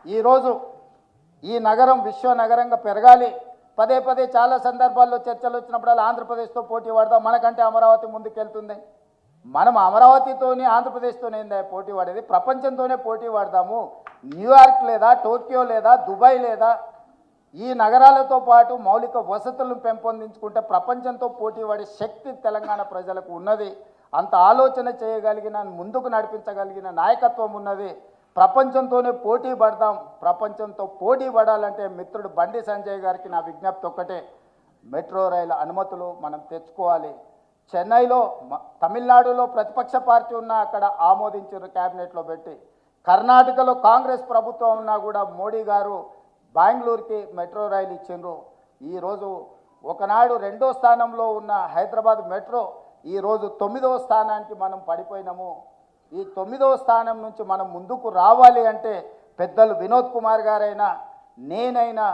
ఈరోజు ఈ నగరం విశ్వ నగరంగా పెరగాలి. పదే పదే చాలా సందర్భాల్లో చర్చలు వచ్చినప్పుడల్లా ఆంధ్రప్రదేశ్తో పోటీ పడదాం, మనకంటే అమరావతి ముందుకెళ్తుంది. మనం అమరావతితోని ఆంధ్రప్రదేశ్తోనే పోటీ పడేది, ప్రపంచంతోనే పోటీ పడదాము. న్యూయార్క్ లేదా, టోక్యో లేదా, దుబాయ్ లేదా, ఈ నగరాలతో పాటు మౌలిక వసతులను పెంపొందించుకుంటే ప్రపంచంతో పోటీ పడే శక్తి తెలంగాణ ప్రజలకు ఉన్నది. అంత ఆలోచన చేయగలిగిన, ముందుకు నడిపించగలిగిన నాయకత్వం ఉన్నది. ప్రపంచంతోనే పోటీ పడదాం. ప్రపంచంతో పోటీ పడాలంటే మిత్రుడు బండి సంజయ్ గారికి నా విజ్ఞప్తి ఒక్కటే, మెట్రో రైలు అనుమతులు మనం తెచ్చుకోవాలి. చెన్నైలో, తమిళనాడులో ప్రతిపక్ష పార్టీ ఉన్నా అక్కడ ఆమోదించారు, క్యాబినెట్లో పెట్టి. కర్ణాటకలో కాంగ్రెస్ ప్రభుత్వం ఉన్నా కూడా మోడీ గారు బెంగళూరుకి మెట్రో రైలు ఇచ్చిండ్రు. ఈరోజు ఒకనాడు 2వ స్థానంలో ఉన్న హైదరాబాద్ మెట్రో ఈరోజు 9వ స్థానానికి మనం పడిపోయినాము. ఈ 9వ స్థానం నుంచి మనం ముందుకు రావాలి అంటే పెద్దలు వినోద్ కుమార్ గారైనా, నేనైనా,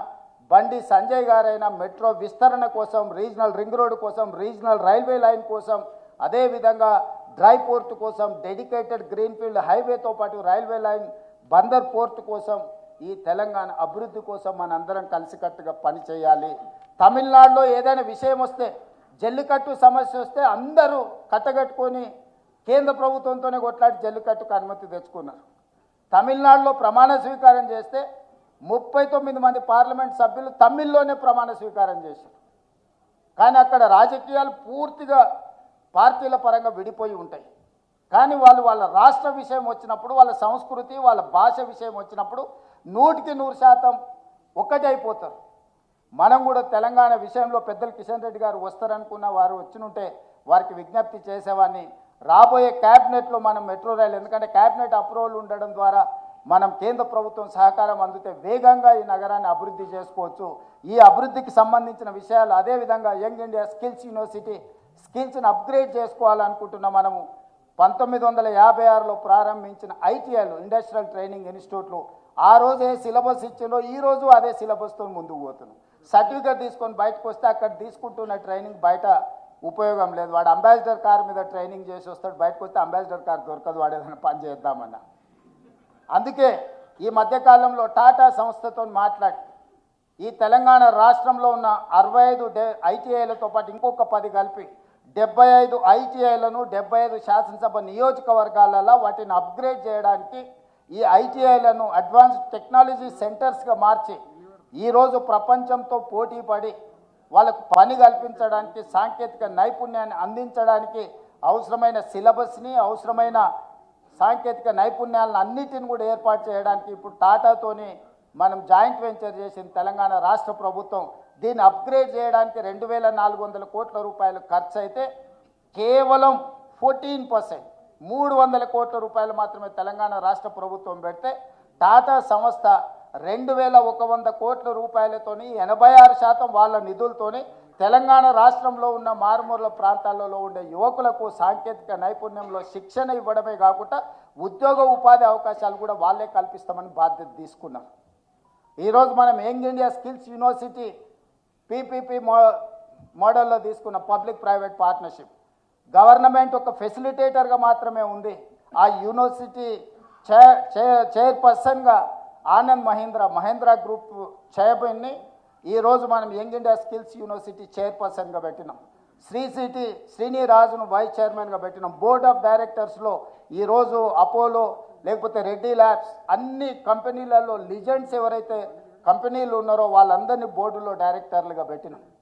బండి సంజయ్ గారైనా మెట్రో విస్తరణ కోసం, రీజనల్ రింగ్ రోడ్ కోసం, రీజనల్ రైల్వే లైన్ కోసం, అదేవిధంగా డ్రై పోర్ట్ కోసం, డెడికేటెడ్ గ్రీన్ఫీల్డ్ హైవేతో పాటు రైల్వే లైన్, బందర్ పోర్ట్ కోసం, ఈ తెలంగాణ అభివృద్ధి కోసం మనందరం కలిసికట్టుగా పనిచేయాలి. తమిళనాడులో ఏదైనా విషయం వస్తే, జల్లికట్టు సమస్య వస్తే అందరూ కట్టగట్టుకొని కేంద్ర ప్రభుత్వంతోనే కొట్లాడి జల్లికట్టుకు అనుమతి తెచ్చుకున్నారు. తమిళనాడులో ప్రమాణ స్వీకారం చేస్తే 39 మంది పార్లమెంట్ సభ్యులు తమిళ్లోనే ప్రమాణ స్వీకారం చేశారు. కానీ అక్కడ రాజకీయాలు పూర్తిగా పార్టీల పరంగా విడిపోయి ఉంటాయి. కానీ వాళ్ళు వాళ్ళ రాష్ట్ర విషయం వచ్చినప్పుడు, వాళ్ళ సంస్కృతి, వాళ్ళ భాష విషయం వచ్చినప్పుడు 100% ఒక్కటైపోతారు. మనం కూడా తెలంగాణ విషయంలో పెద్దలు కిషన్ రెడ్డి గారు వస్తారనుకున్న వారు వచ్చినుంటే వారికి విజ్ఞప్తి చేసేవాడిని. రాబోయే క్యాబినెట్లో మనం మెట్రో రైలు, ఎందుకంటే క్యాబినెట్ అప్రూవల్ ఉండడం ద్వారా మనం కేంద్ర ప్రభుత్వం సహకారం అందితే వేగంగా ఈ నగరాన్ని అభివృద్ధి చేసుకోవచ్చు. ఈ అభివృద్ధికి సంబంధించిన విషయాలు, అదేవిధంగా యంగ్ ఇండియా స్కిల్స్ యూనివర్సిటీ స్కిల్స్ని అప్గ్రేడ్ చేసుకోవాలనుకుంటున్నాం. మనము 1956లో ప్రారంభించిన ఐటీఐలు, ఇండస్ట్రియల్ ట్రైనింగ్ ఇన్స్టిట్యూట్లు, ఆ రోజు ఏ సిలబస్ ఇచ్చిందో ఈరోజు అదే సిలబస్తో ముందుకు పోతున్నాం. సర్టిఫికేట్ తీసుకొని బయటకు వస్తే అక్కడ తీసుకుంటున్న ట్రైనింగ్ బయట ఉపయోగం లేదు. వాడు అంబాసిడర్ కార్ మీద ట్రైనింగ్ చేసి వస్తాడు, బయటకు వస్తే అంబాసిడర్ కార్ దొరకదు, వాడు ఏదైనా పని చేద్దామన్నా. అందుకే ఈ మధ్యకాలంలో టాటా సంస్థతో మాట్లాడి ఈ తెలంగాణ రాష్ట్రంలో ఉన్న 65 ఐటీఐలతో పాటు ఇంకొక 10 కలిపి 75 ఐటీఐలను 75 శాసనసభ నియోజకవర్గాలలో వాటిని అప్గ్రేడ్ చేయడానికి, ఈ ఐటీఐలను అడ్వాన్స్డ్ టెక్నాలజీ సెంటర్స్గా మార్చి ఈరోజు ప్రపంచంతో పోటీ పడి వాళ్ళకు పని కల్పించడానికి, సాంకేతిక నైపుణ్యాన్ని అందించడానికి అవసరమైన సిలబస్ని, అవసరమైన సాంకేతిక నైపుణ్యాలను అన్నిటిని కూడా ఏర్పాటు చేయడానికి ఇప్పుడు టాటాతోని మనం జాయింట్ వెంచర్ చేసిన తెలంగాణ రాష్ట్ర ప్రభుత్వం. దీన్ని అప్గ్రేడ్ చేయడానికి 2400 కోట్ల రూపాయలు ఖర్చు అయితే కేవలం 14% 300 కోట్ల రూపాయలు మాత్రమే తెలంగాణ రాష్ట్ర ప్రభుత్వం పెడితే, టాటా సంస్థ 2100 కోట్ల రూపాయలతోని 86% వాళ్ళ నిధులతోని తెలంగాణ రాష్ట్రంలో ఉన్న మారుమూల ప్రాంతాలలో ఉండే యువకులకు సాంకేతిక నైపుణ్యంలో శిక్షణ ఇవ్వడమే కాకుండా ఉద్యోగ ఉపాధి అవకాశాలు కూడా వాళ్ళే కల్పిస్తామని బాధ్యత తీసుకున్నాం. ఈరోజు మనం young India skills university PPP మోడల్లో తీసుకున్న పబ్లిక్ ప్రైవేట్ పార్ట్నర్షిప్. గవర్నమెంట్ ఒక ఫెసిలిటేటర్గా మాత్రమే ఉంది. ఆ యూనివర్సిటీ చైర్పర్సన్గా ఆనంద్ మహేంద్ర గ్రూప్ చైర్మన్ని ఈరోజు మనం యంగ్ ఇండియా స్కిల్స్ యూనివర్సిటీ చైర్పర్సన్గా పెట్టినాం. శ్రీనిరాజును వైస్ చైర్మన్గా పెట్టినాం. బోర్డ్ ఆఫ్ డైరెక్టర్స్లో ఈరోజు అపోలో, లేకపోతే రెడ్డి ల్యాబ్స్, అన్ని కంపెనీలలో లిజెండ్స్ ఎవరైతే కంపెనీలు ఉన్నారో వాళ్ళందరినీ బోర్డులో డైరెక్టర్లుగా పెట్టినాం.